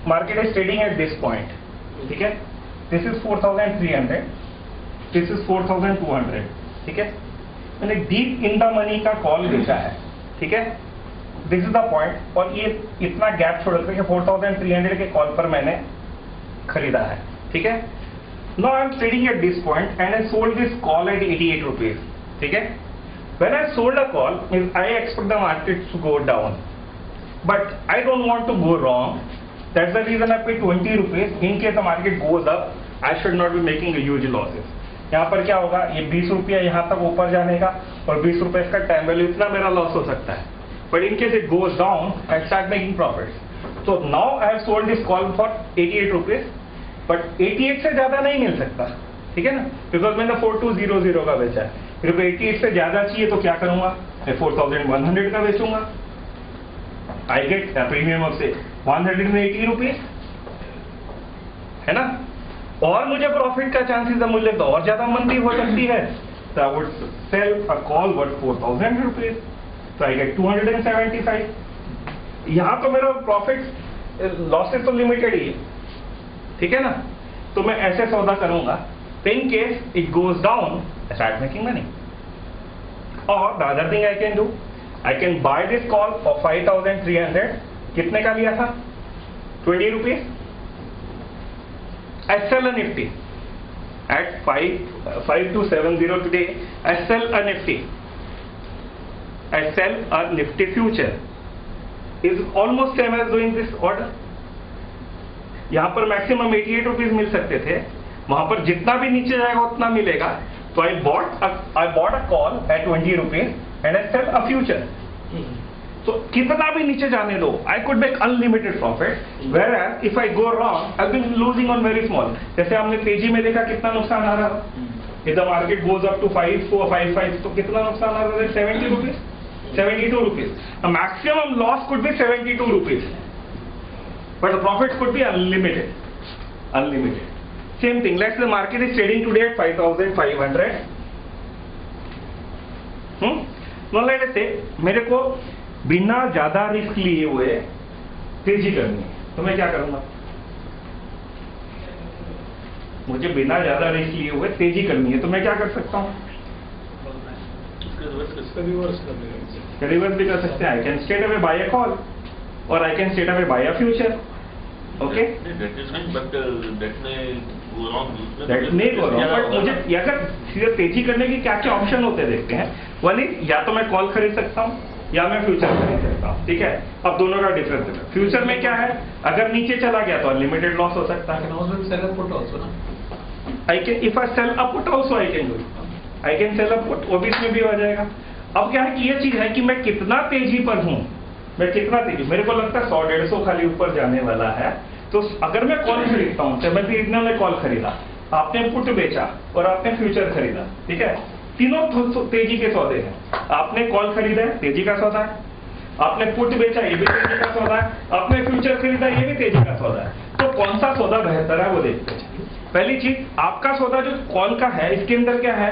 market is trading at this point, ठीक है, this is 4,300, this is 4,200, ठीक है, मैंने डीप इन द मनी का कॉल बेचा है, ठीक है, दिस इज द पॉइंट, और ये इतना गैप छोड़ के 4,300 के कॉल पर मैंने खरीदा है, ठीक है। Now I am trading at this point and I sold this call at 88 rupees, ठीक है। When I sold a call means I expect the market to go down, but I don't want to go wrong, that's the reason I pay 20 rupees. In case the market goes up I should not be making huge losses. यहाँ पर क्या होगा, ये 20 रुपया यहाँ तक ऊपर जाने का और 20 रुपए इसका टाइम वैल्यू, इतना मेरा लॉस हो सकता है। But in case it goes down I start making profit. तो now I have sold this call for 88 rupees, but 88 से ज्यादा नहीं मिल सकता, ठीक है ना, बिकॉज मैंने 4200 का बेचा है। फिर 88 से ज्यादा चाहिए तो क्या करूंगा, मैं 4100 का बेचूंगा। आई गेट प्रीमियम ऑफ से 180 रुपीज, है ना, और मुझे प्रॉफिट का चांसेस है, मुझे तो और ज्यादा मंदी हो सकती है। तो I would sell a call worth 4,000 rupees, तो आई गेट 275। यहां तो मेरा प्रॉफिट लॉसेस तो लिमिटेड ही है, ठीक है ना। तो मैं ऐसे सौदा करूंगा, in case it goes down I start making money. और the other thing I can do, I can buy this call for 5,300। कितने का लिया था, 20 rupees. I sell a Nifty at 5270 today. I sell a Nifty. I sell a Nifty future. Is almost same as doing this order. यहाँ पर maximum 88 rupees मिल सकते थे, वहां पर जितना भी नीचे जाएगा उतना मिलेगा। तो I bought a call at 20 rupees and I sell a future. तो कितना भी नीचे जाने दो, I could make unlimited profit. Whereas if I go wrong, I've been losing on very small. जैसे हमने तेजी में देखा कितना नुकसान आ रहा है, if the market goes up to 5,455, तो कितना नुकसान आ रहा है, 70 rupees, 72 rupees. A maximum loss could be 72 rupees, but the profit could be unlimited. Same thing. Let's say the market is trading today at 5,500. Now let us say मेरे को बिना ज्यादा risk लिए हुए तेजी करनी है, तो मैं क्या करूंगा, मुझे बिना ज्यादा रिस्क लिए हुए तेजी करनी है, तो मैं क्या कर सकता हूं, रिवर्स भी कर सकते हैं। I can straight away buy a call और I can straight away buy a future. Okay, but मुझे अगर सीधे तेजी करने की क्या क्या ऑप्शन होते हैं देखते हैं। वन इज, या तो मैं कॉल खरीद सकता हूं या मैं फ्यूचर खरीद सकता हूं, ठीक है। अब दोनों का डिफरेंस है। फ्यूचर में क्या है, अगर नीचे चला गया तो अनलिमिटेड लॉस हो सकता है। I can, if I sell a put also I can do, I can sell a put, वो भी इसमें भी हो जाएगा। अब क्या है कि ये चीज है कि मैं कितना तेजी पर हूं, मैं कितना तेजी, मेरे को लगता है 100-150 खाली ऊपर जाने वाला है। तो अगर मैं कॉल खरीदता हूं, 73 ने कॉल खरीदा, आपने पुट बेचा और आपने फ्यूचर खरीदा, ठीक है, तीनों तेजी के सौदे हैं। आपने कॉल खरीदा है, तेजी का सौदा है, आपने पुट बेचा, ये भी तेजी का सौदा है, आपने फ्यूचर खरीदा, ये भी तेजी का सौदा है। तो कौन सा सौदा बेहतर है वो देखते हैं। पहली चीज, आपका सौदा जो कॉल का है, इसके अंदर क्या है,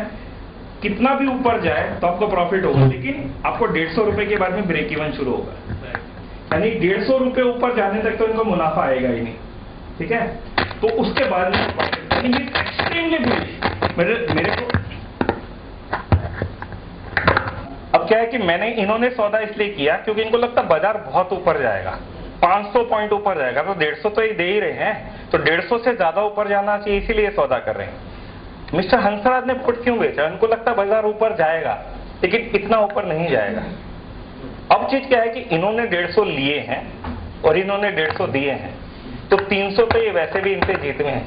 कितना भी ऊपर जाए तो आपको प्रॉफिट होगा, लेकिन आपको 150 रुपए के बाद में ब्रेक इवन शुरू होगा, यानी 150 रुपए ऊपर जाने तक तो इनको मुनाफा आएगा ही नहीं, ठीक है। तो उसके बाद एक्सट्रीमली बुलिश मेरे को। अब क्या है कि मैंने, इन्होंने सौदा इसलिए किया क्योंकि इनको लगता बाजार बहुत ऊपर जाएगा, 500 पॉइंट ऊपर जाएगा, तो 150 तो ये दे ही रहे हैं, तो 150 से ज्यादा ऊपर जाना चाहिए, इसीलिए सौदा कर रहे हैं। मिस्टर हंसराज ने पुट क्यों बेचा, उनको लगता बाजार ऊपर जाएगा लेकिन इतना ऊपर नहीं जाएगा। अब चीज क्या है कि इन्होंने 150 लिए हैं और इन्होंने 150 दिए हैं, तो 300 तो ये वैसे भी इनसे जीत में है।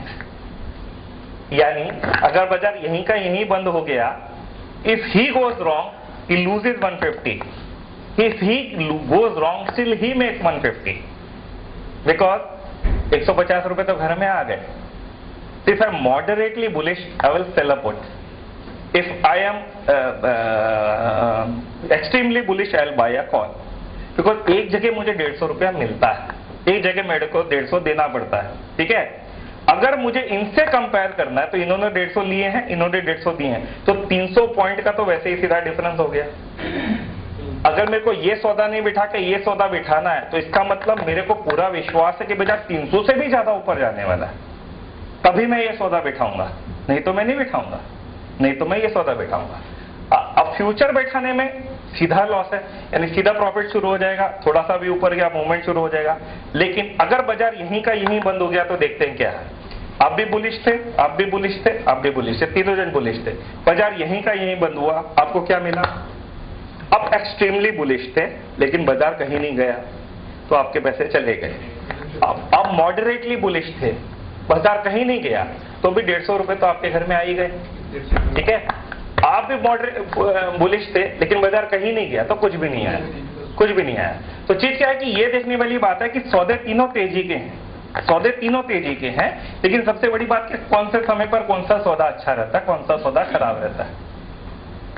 यानी अगर बाजार यहीं का यहीं बंद हो गया, if he goes wrong he loses 150, if he goes wrong still he makes 150 because 150 रुपए तो घर में आ गए। If I am moderately bullish I will sell a put, if I am extremely bullish I will buy a call, because एक जगह मुझे 150 रुपया मिलता है, एक जगह मेरे को 150 देना पड़ता है, ठीक है। अगर मुझे इनसे कंपेयर करना है तो इन्होंने 150 लिए हैं, इन्होंने 150 दिए हैं, तो 300 पॉइंट का तो वैसे ही सीधा डिफरेंस हो गया। अगर मेरे को ये सौदा नहीं बिठा के ये सौदा बिठाना है तो इसका मतलब मेरे को पूरा विश्वास है कि बाजार 300 से भी ज्यादा ऊपर जाने वाला है, तभी मैं ये सौदा बिठाऊंगा, नहीं तो मैं नहीं बिठाऊंगा, नहीं तो मैं ये सौदा बिठाऊंगा। अब फ्यूचर बैठाने में सीधा लॉस है, यानी सीधा प्रॉफिट शुरू हो जाएगा, थोड़ा सा भी ऊपर गया मूवमेंट शुरू हो जाएगा। लेकिन अगर बाजार यहीं का यहीं बंद हो गया तो देखते हैं क्या है। आप भी बुलिश थे, आप भी बुलिश थे, आप भी बुलिश थे, तीनों जन बुलिश थे, बाजार यहीं का यहीं बंद हुआ, आपको क्या मिला? अब एक्सट्रीमली बुलिश थे लेकिन बाजार कहीं नहीं गया तो आपके पैसे चले गए। अब मॉडरेटली बुलिश थे, बाजार कहीं नहीं गया तो भी 150 रुपए तो आपके घर में आ ही गए, ठीक है। आप भी मॉडरेट बुलिश थे लेकिन बाजार कहीं नहीं गया तो कुछ भी नहीं आया, कुछ भी नहीं आया। तो चीज क्या है कि ये देखने वाली बात है कि सौदे तीनों तेजी के हैं, सौदे तीनों तेजी के हैं, लेकिन सबसे बड़ी बात कि कौन से समय पर कौन सा सौदा अच्छा रहता है, कौन सा सौदा खराब रहता है।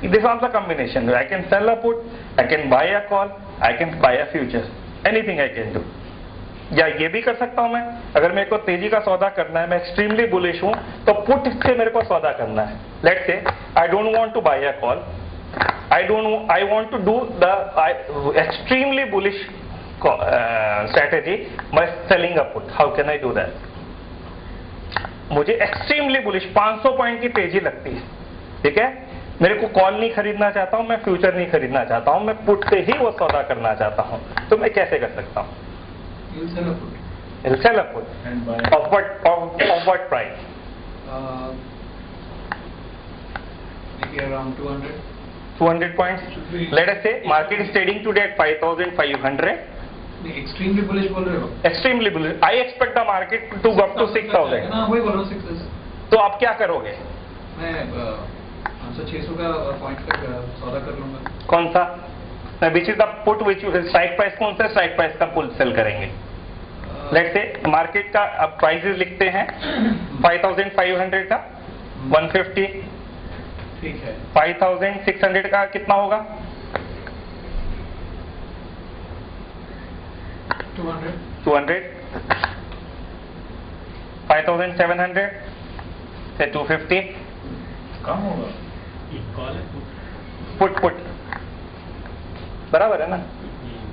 This is the combination. I can sell a put, I can buy a call, I can buy a future. Anything I can do. या ये भी कर सकता हूं मैं, अगर मेरे को तेजी का सौदा करना है, मैं एक्सट्रीमली बुलिश हूं तो पुट से मेरे को सौदा करना है। Let's say I don't want to buy a call, I want to do the extremely bullish strategy by selling a put. How can I do that? मुझे एक्सट्रीमली बुलिश 500 पॉइंट की तेजी लगती है, ठीक है, मेरे को कॉल नहीं खरीदना चाहता हूं, मैं फ्यूचर नहीं खरीदना चाहता हूं, मैं पुट से ही वो सौदा करना चाहता हूं, तो मैं कैसे कर सकता हूं? You'll sell a put. You'll sell a put. And buy. Of what price? Maybe around 200. 200 points. Let us say market is trading today at 5,500. Extremely bullish बोल रहे हो? Extremely bullish. I expect the market to go up to 6,000. हाँ वही बोल रहा हूँ 6,000. तो आप क्या करोगे? मैं 500-600 का पॉइंट का सौदा कर लूंगा। कौन सा? Which is the put, which strike price कौन सा स्ट्राइक प्राइस का पुट सेल करेंगे? लेट्स से मार्केट का अब प्राइसेस लिखते हैं 5,500 का 150, ठीक है, 5,600 का कितना होगा? 200, 5,700 से 250 कम होगा। पुट बराबर है ना,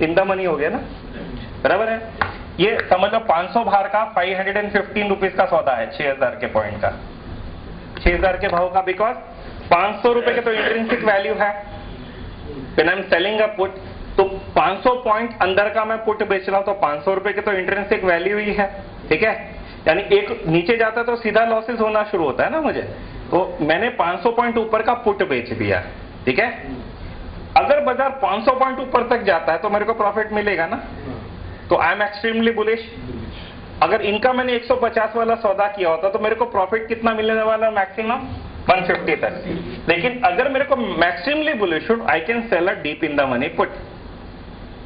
इन द मनी हो गया ना, बराबर है। ये समझ लो 500 बार का 515 रुपीज का सौदा है 6,000 के पॉइंट का, 6,000 के भाव का, बिकॉज 500 रुपए के तो इंट्रिंसिक वैल्यू है। When I am selling a put तो 500 पॉइंट अंदर का मैं पुट बेच रहा हूं तो 500 रुपए के तो इंट्रिंसिक वैल्यू ही है, ठीक है। यानी एक नीचे जाता तो सीधा लॉसेस होना शुरू होता है ना मुझे, तो मैंने 500 पॉइंट ऊपर का पुट बेच दिया, ठीक है। अगर बाजार 500 पॉइंट ऊपर तक जाता है तो मेरे को प्रॉफिट मिलेगा ना, तो आई एम एक्सट्रीमली बुलिश। अगर इनका मैंने 150 वाला सौदा किया होता तो मेरे को प्रॉफिट कितना मिलने वाला? मैक्सिमम 150 तक। लेकिन अगर मेरे को मैक्सिमली बुलिश हूं, I can sell a deep in the money put,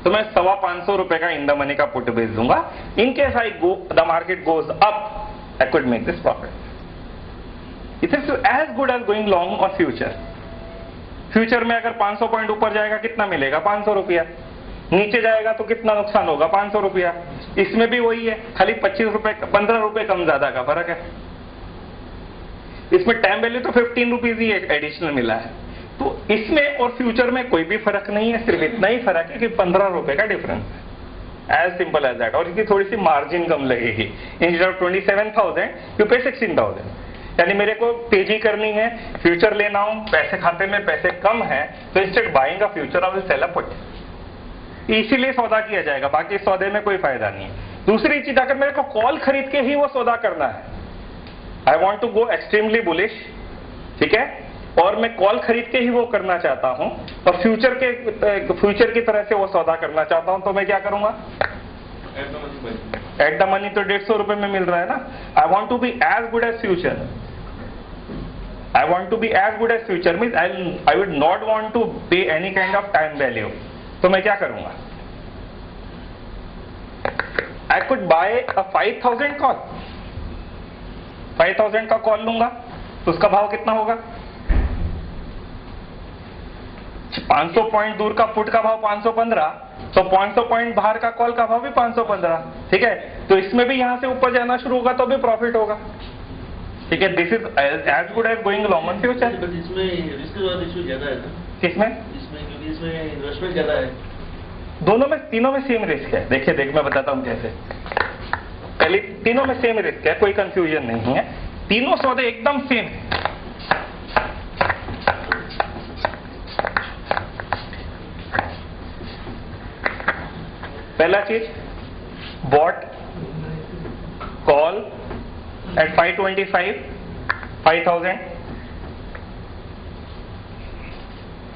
तो मैं 525 रुपए का इन द मनी का पुट बेच दूंगा। In case I go the market goes up, I could make this profit. It is as good as going long और future. Future में अगर 500 पॉइंट ऊपर जाएगा कितना मिलेगा? 500 रुपया। नीचे जाएगा तो कितना नुकसान होगा? 500 रुपया। इसमें भी वही है, खाली 25 रुपए 15 रुपए कम ज्यादा का फर्क है। इसमें टाइम वैल्यू तो 15 रुपीज ही एडिशनल मिला है, तो इसमें और फ्यूचर में कोई भी फर्क नहीं है, सिर्फ इतना ही फर्क है कि 15 रुपए का डिफरेंस है, एज सिंपल एज दैट। और इसकी थोड़ी सी मार्जिन कम लगेगी, इंस्टेड ऑफ 27,000 यू पे 16,000। यानी मेरे को तेजी करनी है, फ्यूचर लेना हूं, पैसे खाते में पैसे कम है, तो instead buying a future I will sell a put. इसीलिए सौदा किया जाएगा, बाकी सौदे में कोई फायदा नहीं है। दूसरी चीज, अगर मेरे को कॉल खरीद के ही वो सौदा करना है, I want to go extremely bullish, ठीक है, और मैं कॉल खरीद के ही वो करना चाहता हूं और फ्यूचर की तरह से वो सौदा करना चाहता हूं, तो मैं क्या करूंगा? एट द मनी तो 150 रुपए में मिल रहा है ना। I want to be as good as future, I want to be as good as future means I would not want to pay any kind of time value, तो मैं क्या करूंगा? I could buy a 5,000 call, 5,000 का call लूंगा तो उसका भाव कितना होगा? 500 पॉइंट दूर का पुट का भाव 515, तो 500 पॉइंट बाहर का कॉल का भाव भी 515, ठीक है। तो इसमें भी यहां से ऊपर जाना शुरू होगा तो भी प्रॉफिट होगा, ठीक है, this is as good as going long on future. But इसमें रिस्क वाला इशू ज्यादा है ना। किसमें? इसमें, क्योंकि इसमें इन्वेस्टमेंट ज्यादा है। दोनों में, तीनों में सेम रिस्क है। देखिए मैं बताता हूँ कैसे। पहले तीनों में सेम रिस्क है, कोई कंफ्यूजन नहीं है, तीनों सौदे एकदम सेम है। पहला चीज, बॉट कॉल एट 525,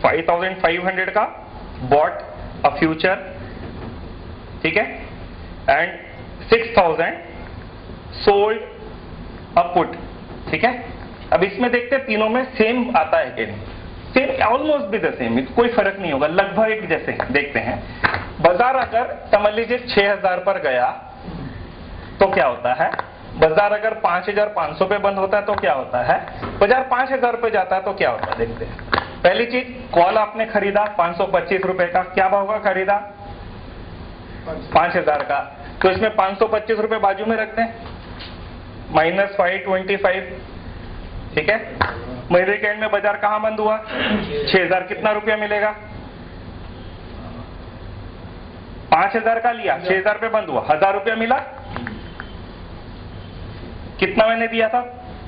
5,500 का बॉट अ फ्यूचर, ठीक है, एंड 6,000 सोल्ड अ पुट, ठीक है। अब इसमें देखते हैं तीनों में सेम आता है कि नहीं। सेम, ऑलमोस्ट भी द सेम, कोई फर्क नहीं होगा, लगभग एक जैसे। देखते हैं, बाजार अगर समझ लीजिए 6,000 पर गया तो क्या होता है, बाजार अगर 5,500 पे बंद होता है तो क्या होता है, बाजार 5,000 पे जाता है तो क्या होता है, देखते हैं। पहली चीज, कॉल आपने खरीदा 525 रुपए का, क्या भाव का खरीदा, 5,000 का, तो इसमें 525 रुपए बाजू में रखते हैं, माइनस 525, ठीक है। महीने के एंड में बाजार कहां बंद हुआ, 6,000, कितना रुपया मिलेगा, 5,000 का लिया, 6,000 पे बंद हुआ, 1,000 रुपया मिला। कितना मैंने दिया था,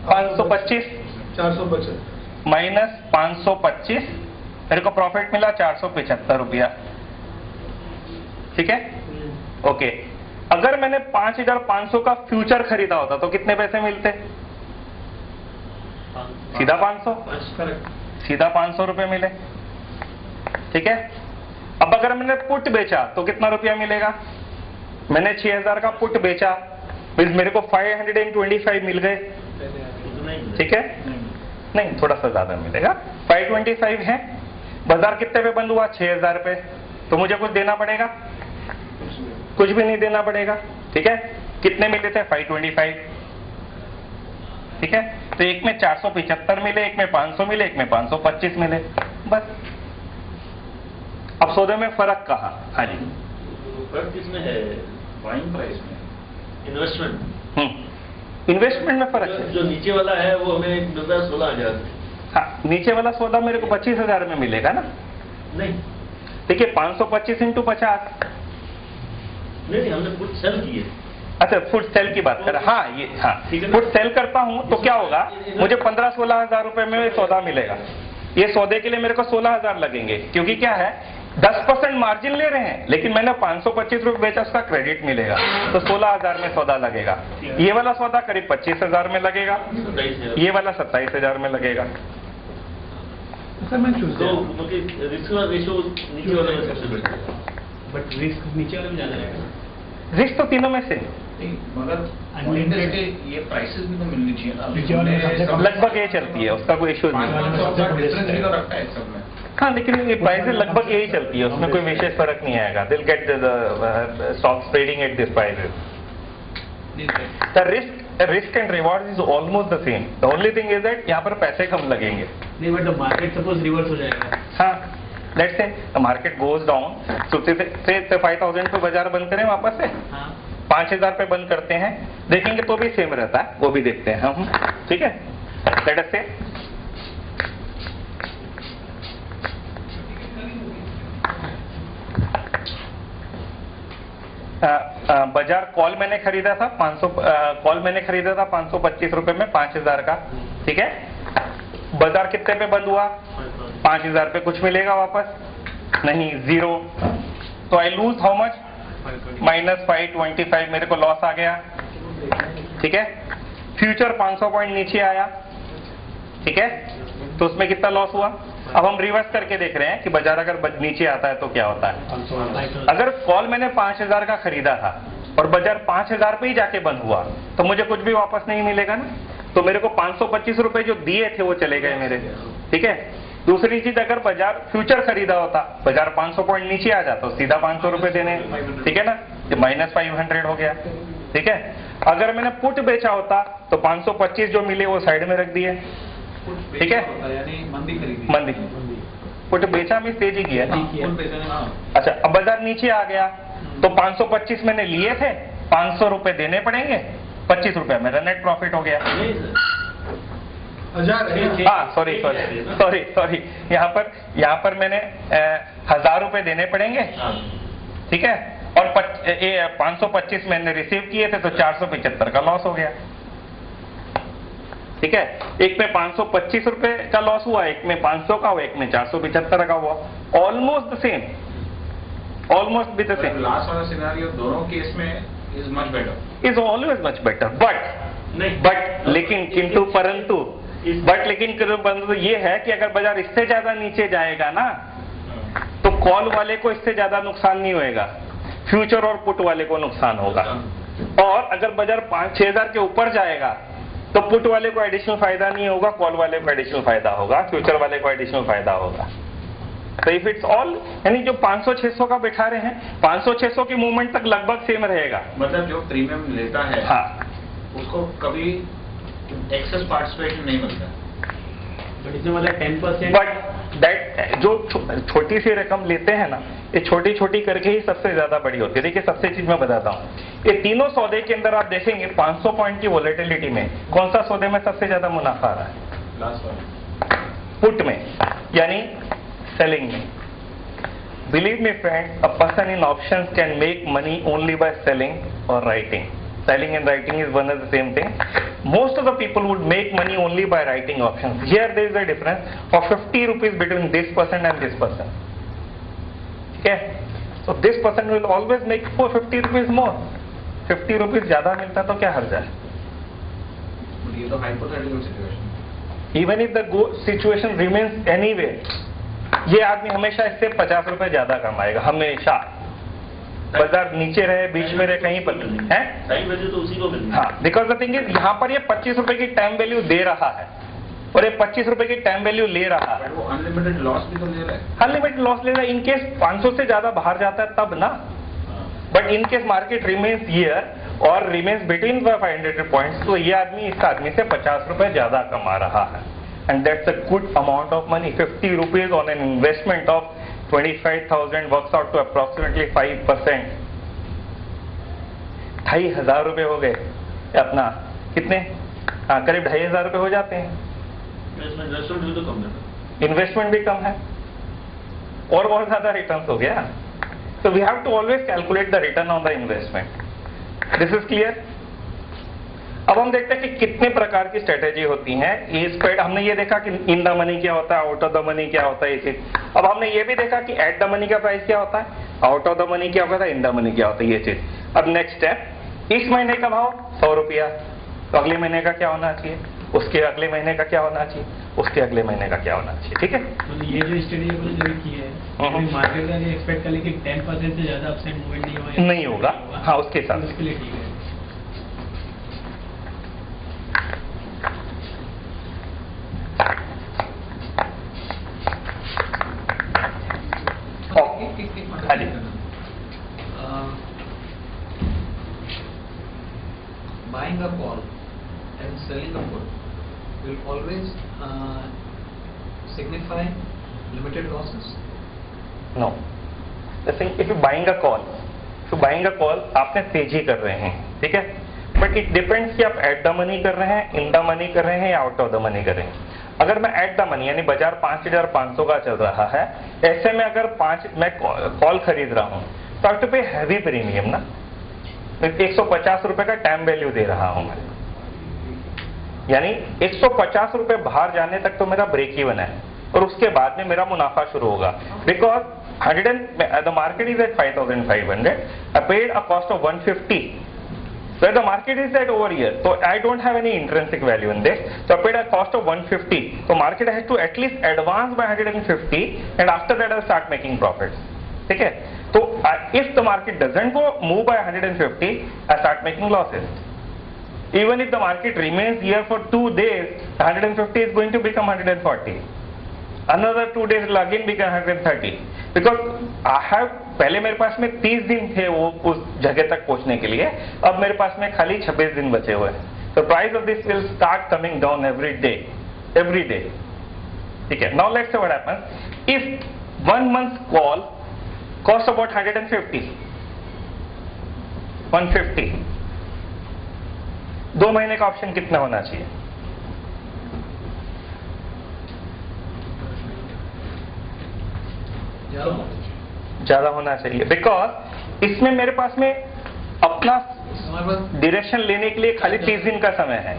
525, 425 माइनस 525, मेरे को प्रॉफिट मिला 475 रुपया, ठीक है। ओके, अगर मैंने 5,500 का फ्यूचर खरीदा होता तो कितने पैसे मिलते, सीधा 500, सीधा 500 रुपए मिले, ठीक है। अब अगर मैंने पुट बेचा तो कितना रुपया मिलेगा, मैंने 6,000 का पुट बेचा, मेरे को 525 मिल गए, ठीक है। नहीं, थोड़ा सा ज्यादा मिलेगा, 525 है। बाजार कितने पे बंद हुआ, 6,000 पे, तो मुझे कुछ देना पड़ेगा, कुछ भी नहीं देना पड़ेगा, ठीक है। कितने मिले थे, 525, ठीक है। तो एक में 475 मिले, एक में 500 मिले, एक में 525 मिले, बस। अब सौदे में फर्क कहा, हाँ जी, फर्क किसमें है, बाइंग प्राइस में, इन्वेस्टमेंट, इन्वेस्टमेंट में फर्क है। जो नीचे वाला है वो हमें मिलता है 16,000। हाँ, नीचे वाला सौदा मेरे को 25,000 में मिलेगा ना। नहीं, देखिए 525 इंटू 50, नहीं, हमने पुट सेल किए। अच्छा, फुट सेल की बात कर रहा, हाँ ये, हाँ फुट सेल करता हूं तो क्या होगा, मुझे 15-16 हजार रुपए में सौदा मिलेगा। ये सौदे के लिए मेरे को 16,000 लगेंगे, क्योंकि क्या है, 10% मार्जिन ले रहे हैं, लेकिन मैंने 525 रुपए बेचा, उसका क्रेडिट मिलेगा, तो 16,000 में सौदा लगेगा। ये वाला सौदा करीब 25,000 में लगेगा, ये वाला 27,000 में लगेगा। तो रिस्क वाला रेशो नीचे वाले में सबसे बेटर है, बट रिस्क नीचे वाले में ज्यादा रहेगा। रिस्क तो तीनों में से, मगर ये प्राइसेस भी तो मिलनी चाहिए ना, लगभग ये चलती है, उसका कोई इश्यू नहीं है। हाँ, लेकिन ये प्राइसेस लगभग यही चलती है, उसमें कोई विशेष फर्क नहीं आएगा। दिल get the stocks trading at this prices. The risk and reward is almost the same, the only thing is that यहाँ पर पैसे कम लगेंगे। नहीं, but the market suppose reverse हो जाएगा। हाँ, let's say the market goes down, so से 5,000 पे बाजार बंद करें वापस से, 5,000 पे बंद करते हैं, देखेंगे तो भी सेम रहता है, वो भी देखते हैं हम, ठीक है। लेट अस से बाजार कॉल मैंने खरीदा था 500, कॉल मैंने खरीदा था 525 रुपए में 5,000 का, ठीक है। बाजार कितने पे बंद हुआ, 5,000 पे, कुछ मिलेगा वापस, नहीं, 0। तो I lose how much, minus 525, मेरे को लॉस आ गया, ठीक है। फ्यूचर 500 पॉइंट नीचे आया, ठीक है, तो उसमें कितना लॉस हुआ। अब हम रिवर्स करके देख रहे हैं कि बाजार अगर नीचे आता है तो क्या होता है। अगर कॉल मैंने 5,000 का खरीदा था और बाजार 5,000 पे ही जाके बंद हुआ तो मुझे कुछ भी वापस नहीं मिलेगा ना, तो मेरे को 525 रुपए जो दिए थे वो चले गए मेरे, ठीक है। दूसरी चीज, अगर बाजार फ्यूचर खरीदा होता, बाजार 500 पॉइंट नीचे आ जाता, तो सीधा 500 रुपए देने, ठीक है ना, ये माइनस 500 हो गया, ठीक है। अगर मैंने पुट बेचा होता तो 525 जो मिले वो साइड में रख दिए, ठीक है। मंदी, पुट बेचा में तेजी किया, अच्छा। अब बाजार नीचे आ गया तो 525 मैंने लिए थे, 500 रुपए देने पड़ेंगे, 25 रुपए मेरा नेट प्रॉफिट हो गया। 1000 है। हाँ सॉरी यहाँ पर मैंने 1000 रुपए देने पड़ेंगे, ठीक है, और 525 मैंने रिसीव किए थे, तो 475 का लॉस हो गया, ठीक है। एक में 525 रुपए का लॉस हुआ, एक में 500 का हुआ, एक में 475 का हुआ, almost the same, almost be the same. Last वाला सिनेरियो दोनों केस में is much better, is always much better, but लेकिन किंतु परंतु ये है कि अगर बाजार इससे ज्यादा नीचे जाएगा ना, तो कॉल वाले को इससे ज्यादा नुकसान नहीं होएगा, फ्यूचर और पुट वाले को नुकसान होगा। और अगर बाजार 5-6 हजार के ऊपर जाएगा तो पुट वाले को एडिशनल फायदा नहीं होगा, कॉल वाले को एडिशनल फायदा होगा, फ्यूचर वाले को एडिशनल फायदा होगा। तो इफ इट्स ऑल, यानी जो 500-600 का बैठा रहे हैं, 500-600 की मूवमेंट तक लगभग सेम रहेगा। मतलब जो प्रीमियम लेता है, हाँ, उसको कभी एक्सेस पार्टिसिपेशन नहीं मिलता, बट इसमें मतलब 10%। बट दैट जो छोटी सी रकम लेते हैं ना, ये छोटी छोटी करके ही सबसे ज्यादा बड़ी होती है। देखिए सबसे चीज मैं बताता हूँ, ये तीनों सौदे के अंदर आप देखेंगे 500 पॉइंट की वोलेटिलिटी में कौन सा सौदे में सबसे ज्यादा मुनाफा आ रहा है? लास्ट वाला पुट में, यानी सेलिंग में। Believe me friend, a person in options can make money only by selling और writing. Selling and writing is one and the same thing. Most of the people would make money only by writing options. Here there is a difference of 50 rupees between this person and this person. Okay? So this person will always make 50 rupees more. 50 rupees ज्यादा मिलता तो क्या हर्ज है? ये तो hypothetical situation. Even if the situation remains anyway, ये आदमी हमेशा इससे 50 रुपए ज्यादा कमाएगा, हमेशा। बाजार नीचे रहे, बीच में रहे, कहीं पर है, टाइम वैल्यू तो उसी को मिलती है। हाँ, बिकॉज द थिंग इज यहाँ पर ये 25 रुपए की टाइम वैल्यू दे रहा है और ये 25 रुपए की टाइम वैल्यू ले रहा है। वो अनलिमिटेड लॉस भी तो ले रहा है। अनलिमिटेड लॉस ले रहा है, इनकेस 500 से ज्यादा बाहर जाता है तब ना, but in case market remains here और रिमेन्स बिटवीन 500 पॉइंट्स, तो ये आदमी इस आदमी से 50 रुपए ज्यादा कमा रहा है, and that's a good amount of money. 50 rupees on an investment of 25,000 works out to approximately 5%। 2,500 रुपए हो गए अपना, कितने? हाँ, करीब 2,500 रुपए हो जाते हैं। इन्वेस्टमेंट भी तो कम है, इन्वेस्टमेंट भी कम है और बहुत ज्यादा रिटर्न हो गया। So we have to always calculate the return on the investment. This is clear? अब हम देखते हैं कि कितने प्रकार की स्ट्रेटेजी होती हैं। ये स्प्रेड हमने ये देखा कि इन द मनी क्या होता है, आउट ऑफ द मनी क्या होता है, ये चीज। अब हमने ये भी देखा कि एट द मनी का प्राइस क्या होता है, आउट ऑफ द मनी क्या होता है, इन द मनी क्या होता है, ये चीज। अब नेक्स्ट है, इस महीने का भाव 100 रुपया, तो अगले महीने का क्या होना चाहिए, उसके अगले महीने का क्या होना चाहिए, उसके अगले महीने का क्या होना चाहिए, ठीक है। तो ये जो स्टडी आपने जो की है, मार्केट का ये एक्सपेक्ट कर ले कि 10% से ज्यादा अपसाइड मूवमेंट नहीं होगा, हाँ, उसके साथ उसके लिए ठीक है। हाँ जी, Buying a call and selling a put will always signify limited losses. No. The thing, if you're buying a call, आपने तेजी कर रहे हैं, ठीक है, बट इट डिपेंड्स कि आप एट द मनी कर रहे हैं, इन द मनी कर रहे हैं या आउट ऑफ द मनी कर रहे हैं। अगर मैं एट द मनी यानी बाजार 5,500 का चल रहा है, ऐसे में अगर मैं कॉल खरीद रहा हूं तो आई टू पे हैवी प्रीमियम ना, 150 रुपए का टाइम वैल्यू दे रहा हूं मैं, यानी 150 रुपए बाहर जाने तक तो मेरा ब्रेक इवन है और उसके बाद में मेरा मुनाफा शुरू होगा। Because the market is at 5,500, I paid a cost of 150, where the market is at over here, so I don't have any intrinsic value in this, so I paid a cost of 150, so market has to at least advance by 150 and after that I'll start making profits, ठीक है। तो if the market doesn't go move by 150, I start making losses. Even if the market remains here for 2 days, 150 is going to become 140. Another 2 days will again become 130. Because I have, पहले मेरे पास में 30 दिन थे वो उस जगह तक पहुंचने के लिए, अब मेरे पास में खाली 26 दिन बचे हुए हैं। So price of this will start coming down every day. ठीक है। Now let's say what happens. If 1 month's call costs about 150, 150, 2 महीने का ऑप्शन कितना होना चाहिए? ज्यादा होना चाहिए, बिकॉज इसमें मेरे पास में अपना डिरेक्शन लेने के लिए खाली 30 दिन का समय है,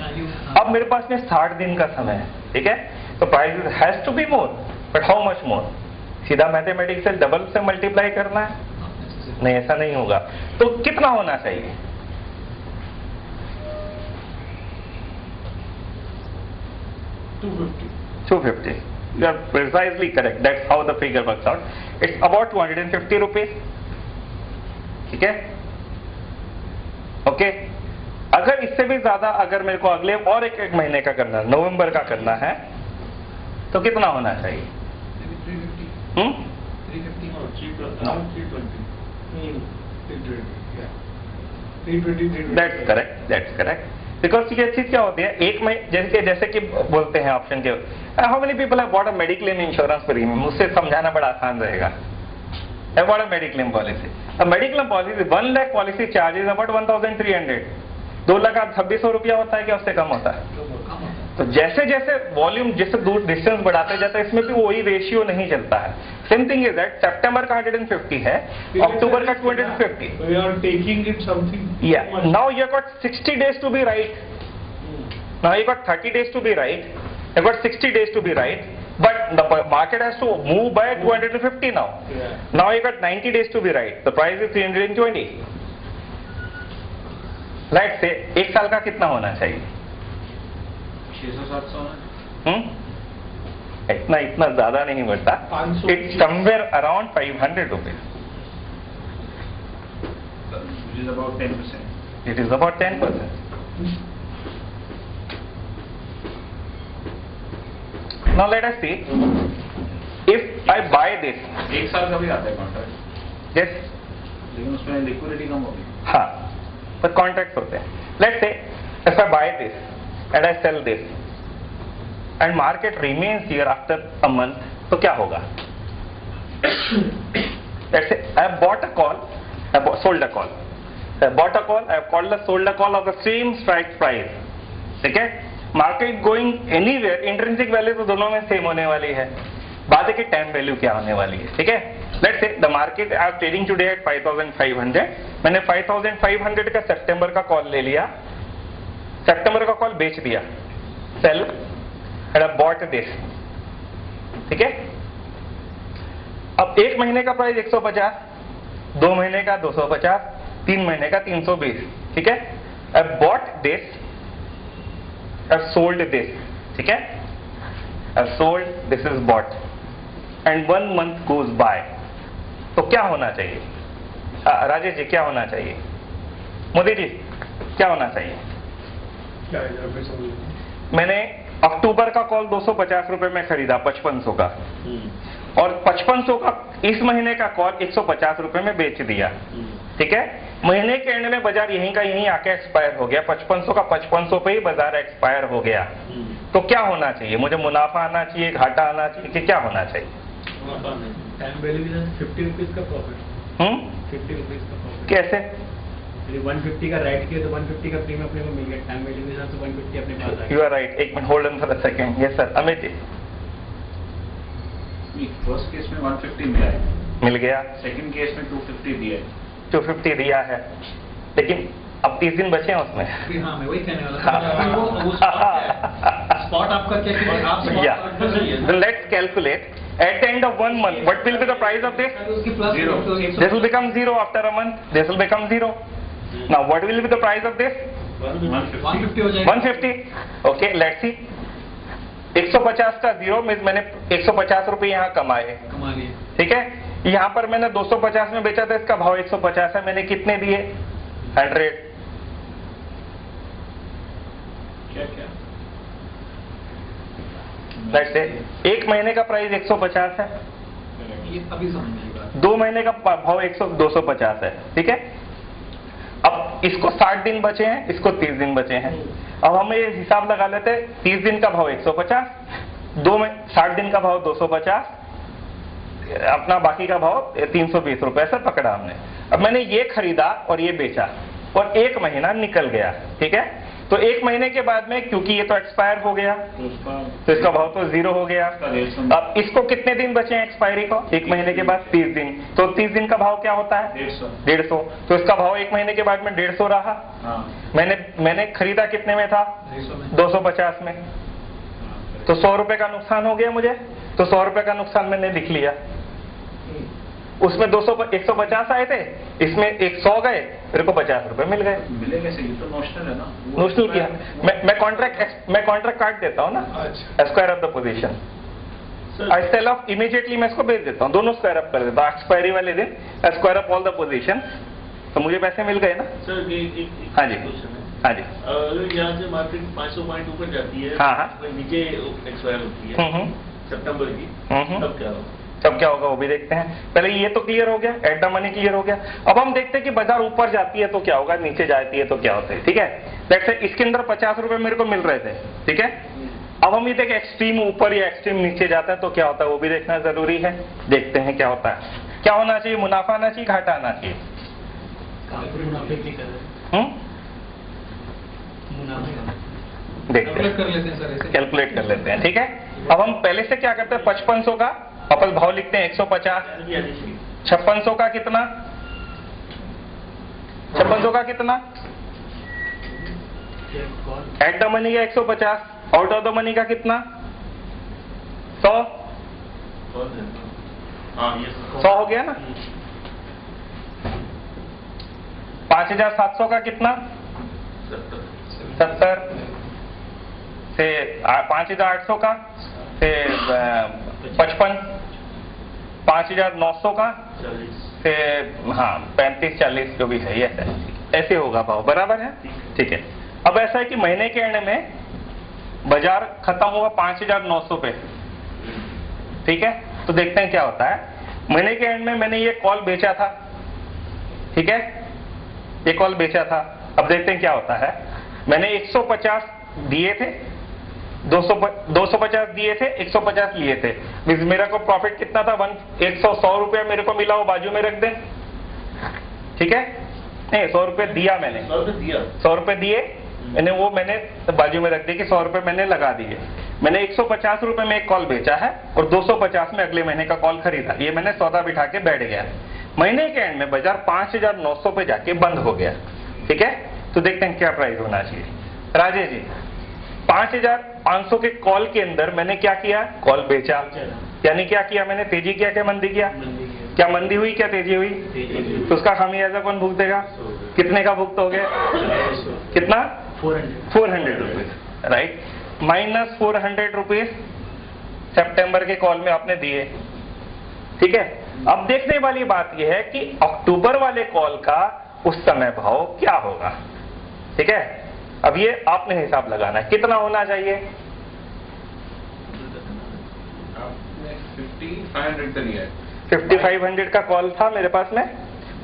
अब मेरे पास में 60 दिन का समय है, ठीक है। तो price has to be more, but how much more? सीधा मैथमेटिक्स से डबल से मल्टीप्लाई करना है? नहीं, ऐसा नहीं होगा। तो कितना होना चाहिए? 250. You are precisely correct. That's how the figure works out. It's about 250 rupees. ठीक है, ओके। अगर इससे भी ज्यादा अगर मेरे को अगले और एक महीने का करना है, नवंबर का करना है, तो कितना होना चाहिए? 320. That's correct. बिकॉज ये चीज क्या होती है, एक महीने जैसे कि बोलते हैं ऑप्शन के, how many people have bought a mediclaim insurance premium, उससे समझाना बड़ा आसान रहेगा। Have bought a mediclaim policy, a mediclaim policy 1 lakh policy charges about 1300, 2 lakh 2600 रुपया होता है, क्या उससे कम होता है? तो जैसे जैसे वॉल्यूम जैसे दूर डिस्टेंस बढ़ाते जाता है, इसमें भी वही रेशियो नहीं चलता है। सेम थिंग इज दैट सितंबर का 150 है, अक्टूबर का 250. We are taking it something. Yeah. Now you have got 60 days to be right. Now you got 30 days to be right. You got 60 days to be right. But the market has to move by 250 now. Yeah. Now you got 90 days to be right. The price is 320. Let's say एक साल का कितना होना चाहिए? 600-700. इतना ज्यादा नहीं बढ़ता। It's somewhere around 500 rupees. Which is about 10%. It is about 10%. Now let us see, if I buy this, एक साल का भी आता है कॉन्ट्रैक्ट, yes, लेकिन उसमें लिक्विडिटी कम होगी। हाँ, पर कॉन्ट्रैक्ट होते हैं। Let's say if I buy this and I sell this and market remains here after a month, तो क्या होगा? Let's say I have bought a call, sold a call. I bought a call, I have sold a call of the same strike price. ठीक है? Market going anywhere, intrinsic value तो दोनों में same होने वाली है, बात है कि टाइम वैल्यू क्या होने वाली है, ठीक है। Let's say the market are trading today at 5500, मैंने 5500 का सितंबर का कॉल ले लिया, सितंबर का कॉल बेच दिया, sell and I bought this, ठीक है। अब एक महीने का प्राइस 150, 2 महीने का 250, 3 महीने का 320, ठीक है। आई bought this, I've sold this, ठीक है। I've sold, this is bought, and 1 month goes by. तो क्या होना चाहिए? राजेश जी क्या होना चाहिए? मोदी जी क्या होना चाहिए? मैंने अक्टूबर का कॉल 250 रुपए में खरीदा 5500 का, और 5500 का इस महीने का कॉल 150 रुपए में बेच दिया, ठीक है। महीने के एंड में बाजार यहीं का यहीं आके एक्सपायर हो गया, 5500 का 5500 पे ही बाजार एक्सपायर हो गया। तो क्या होना चाहिए? मुझे मुनाफा आना चाहिए, घाटा आना चाहिए, कि क्या होना चाहिए? टाइम वैल्यू 50 रुपीज का प्रॉफिट। 50 रुपीज का प्रॉफिट कैसे? 150 का राइट किया तो 150 का प्रीमियम अपने को मिल गया, टाइम वैल्यू के हिसाब से 150 अपने पास आ गया। You are right. एक minute hold on for a second. Yes sir, Amit ji. First case में 150 मिला है, मिल गया। सेकंड केस में 250 दिया है, 250 दिया है, लेकिन अब 30 दिन बचे हैं उसमें। हाँ, मैं वही कहने वाला था। वो स्पॉट आपका क्या है? आप Yeah. Let's calculate. At the end of 1 month, what will be the price of this? Zero. This will become 0 after a month. This will become 0. Now, what will be the price of this? 150 हो जाएगा। 150. Okay, let's see. 150 का 0 means मैंने 150 रुपए यहाँ कमाए, कमा लिए, ठीक है। यहाँ पर मैंने 250 में बेचा था, इसका भाव 150 है, मैंने कितने दिए? 100। क्या लेट्स से एक महीने का प्राइस 150 है, ये अभी समझिएगा। 2 महीने का भाव 250 है, ठीक है। अब इसको 60 दिन बचे हैं, इसको 30 दिन बचे हैं। अब हम ये हिसाब लगा लेते हैं, 30 दिन का भाव 150, 60 दिन का भाव 250, अपना बाकी का भाव 320 रुपए से पकड़ा हमने। अब मैंने ये खरीदा और ये बेचा और 1 महीना निकल गया, ठीक है। तो एक महीने के बाद में, क्योंकि ये तो एक्सपायर हो गया तो इसका भाव तो 0 हो गया। अब इसको कितने दिन बचे हैं एक्सपायरी को? एक महीने के बाद 30 दिन। तो 30 दिन का भाव क्या होता है? 150। तो इसका भाव एक महीने के बाद में 150 रहा। मैंने खरीदा कितने में था? 250 में। तो 100 रुपए का नुकसान हो गया मुझे। तो 100 रुपए का नुकसान मैंने लिख लिया। उसमें 150 आए थे, इसमें 100 गए, मेरे को 50 रुपए मिल गए। मिलेगा सही, तो नोशनल है ना। नोशनल किया मैं कॉन्ट्रैक्ट काट देता हूँ ना, square off the position. I sell off immediately मैं इसको भेज देता हूँ, दोनों स्क्वायर अप कर देता हूँ। एक्सपायरी वाले दिन square up all the position, तो मुझे पैसे मिल गए ना। सर हाँ जी, हाँ जी। अगर यहाँ से मार्केट 500 पॉइंट ऊपर जाती है, हाँ, नीचे एक्सपायर होती है सितंबर की, तब क्या होगा? तब क्या होगा वो भी देखते हैं। पहले ये तो क्लियर हो गया, एट द मनी क्लियर हो गया। अब हम देखते हैं कि बाजार ऊपर जाती है तो क्या होगा, नीचे जाती है तो क्या होता है। ठीक है, देखते हैं इसके अंदर 50 रुपए मेरे को मिल रहे थे। ठीक है, अब हम ये देखें एक्सट्रीम ऊपर या एक्सट्रीम नीचे जाता है तो क्या होता है, वो भी देखना जरूरी है। देखते हैं क्या होता है। क्या होना चाहिए? मुनाफा आना चाहिए, घाटा आना चाहिए? देखते हैं, कैलकुलेट कर लेते हैं। ठीक है, अब हम पहले से क्या करते हैं, 5500 का वापस भाव लिखते हैं 150। 5600 का कितना? 5600 का कितना? एट द मनी का 150, आउट ऑफ द मनी का कितना? 100। 100 हो गया ना। 5700 का कितना? 70 से 5800 का से 55, 5900 का से 35-40 जो भी है, ये ऐसे होगा भाव, बराबर है। ठीक है, अब ऐसा है कि महीने के एंड में बाजार खत्म होगा 5900 पे। ठीक है, तो देखते हैं क्या होता है। महीने के एंड में मैंने ये कॉल बेचा था। ठीक है, ये कॉल बेचा था। अब देखते हैं क्या होता है। मैंने 150 दिए थे, 250 दिए थे, 150 लिए थे। मेरा को प्रॉफिट कितना था? 100 रुपया मेरे को मिला, वो बाजू में रख दें। ठीक है, नहीं 100 रुपये दिया मैंने, 100 रुपये दिए मैंने, वो मैंने बाजू में रख दिया कि 100 रुपये मैंने लगा दिए। मैंने 150 रुपये में एक कॉल बेचा है और 250 में अगले महीने का कॉल खरीदा। ये मैंने सौदा बिठा के बैठ गया। महीने के एंड में बाजार 5900 पे जाके बंद हो गया। ठीक है, तो देखते हैं क्या प्राइस होना चाहिए। राजेश जी, 5500 के कॉल के अंदर मैंने क्या किया? कॉल बेचा। यानी क्या किया मैंने? तेजी किया क्या मंदी किया? क्या मंदी हुई, क्या तेजी हुई? तो उसका खामियाजा कौन भुगतेगा? कितने का भुगत हो गया? कितना? 400 रुपीज, राइट। -400 रुपीज सितंबर के कॉल में आपने दिए। ठीक है, अब देखने वाली बात यह है कि अक्टूबर वाले कॉल का उस समय भाव क्या होगा। ठीक है, अब ये आपने हिसाब लगाना है, कितना होना चाहिए? 5500 का कॉल था मेरे पास में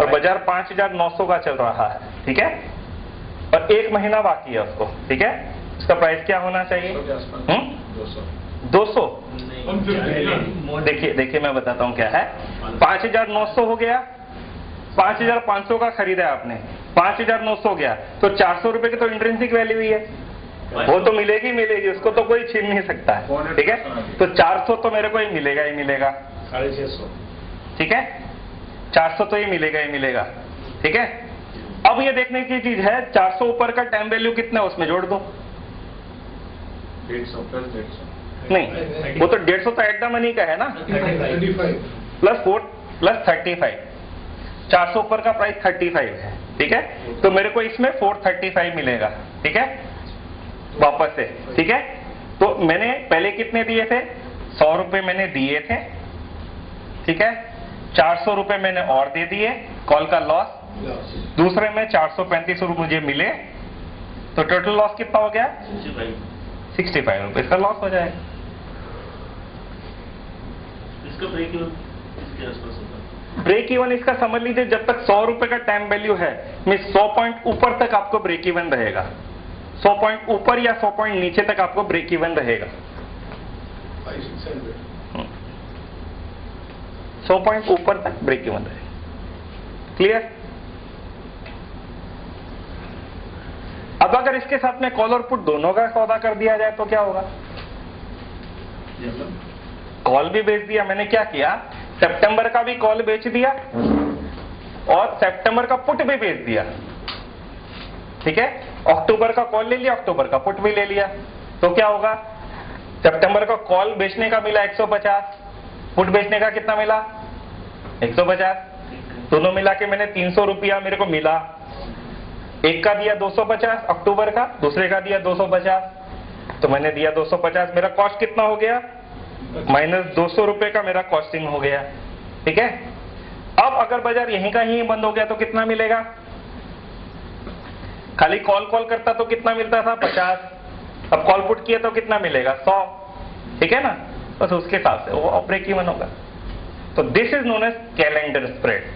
और बाजार 5900 का चल रहा है। ठीक है, और एक महीना बाकी है उसको। ठीक है, उसका प्राइस क्या होना चाहिए? 200। देखिए मैं बताता हूँ क्या है। 5900 हो गया, 5500 का खरीदा आपने, 5900 हो गया, तो 400 रुपए की तो इंट्रिंसिक वैल्यू ही है, वो तो मिलेगी मिलेगी, उसको तो कोई छीन नहीं सकता है। ठीक है, तो 400 तो मेरे को ही मिलेगा ही मिलेगा। 650। ठीक है, 400 तो ही मिलेगा ही मिलेगा। ठीक है, अब ये देखने की चीज है 400 ऊपर का टाइम वैल्यू कितना है उसमें जोड़ दो। 150 प्लस 150 नहीं, वो तो 150 तो एट द मनी का है ना, प्लस 4 प्लस 35, 400 ऊपर का प्राइस 35 है। ठीक है, तो मेरे को इसमें 435 मिलेगा। ठीक है, वापस से। ठीक है, तो मैंने पहले कितने दिए थे? 100 रुपए मैंने दिए थे। ठीक है, 400 रुपए मैंने और दे दिए, कॉल का लॉस। दूसरे में 435 रुपए मुझे मिले, तो टोटल लॉस कितना हो गया? 65 रुपए का लॉस हो जाएगा। इसका ब्रेक इवन इसके आसपास होगा। ब्रेक इवन इसका समझ लीजिए, जब तक 100 रुपए का टाइम वैल्यू है, मैं 100 पॉइंट ऊपर तक आपको ब्रेक इवन रहेगा। 100 पॉइंट ऊपर या 100 पॉइंट नीचे तक आपको ब्रेक इवन रहेगा। 100 पॉइंट ऊपर तक ब्रेक इवन रहेगा। क्लियर? अब अगर इसके साथ में कॉल और पुट दोनों का सौदा कर दिया जाए तो क्या होगा? कॉल भी बेच दिया मैंने, क्या किया? सितंबर का भी कॉल बेच दिया और सितंबर का पुट भी बेच दिया, ठीक है? अक्टूबर का कॉल ले लिया, अक्टूबर का पुट भी ले लिया, तो क्या होगा? सितंबर का कॉल बेचने का मिला 150, पुट बेचने का कितना मिला? 150, दोनों मिला के मैंने 300 रुपया मेरे को मिला। एक का दिया 250 अक्टूबर का, दूसरे का दिया 250, तो मैंने दिया 250, मेरा कॉस्ट कितना हो गया? माइनस 200 रुपए का मेरा कॉस्टिंग हो गया, ठीक है? अब अगर बाजार यहीं का ही बंद हो गया तो कितना मिलेगा? खाली कॉल करता तो कितना मिलता था? 50, अब कॉल पुट किया तो कितना मिलेगा? 100, ठीक है ना? बस उसके हिसाब से वो ब्रेक इवन होगा। तो this is known as calendar spread,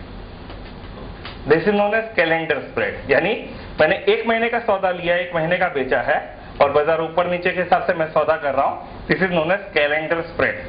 this is known as calendar spread, यानी मैंने एक महीने का सौदा लिया, एक महीने का बेचा है और बाजार ऊपर नीचे के हिसाब से मैं सौदा कर रहा हूं, this is known as calendar spread.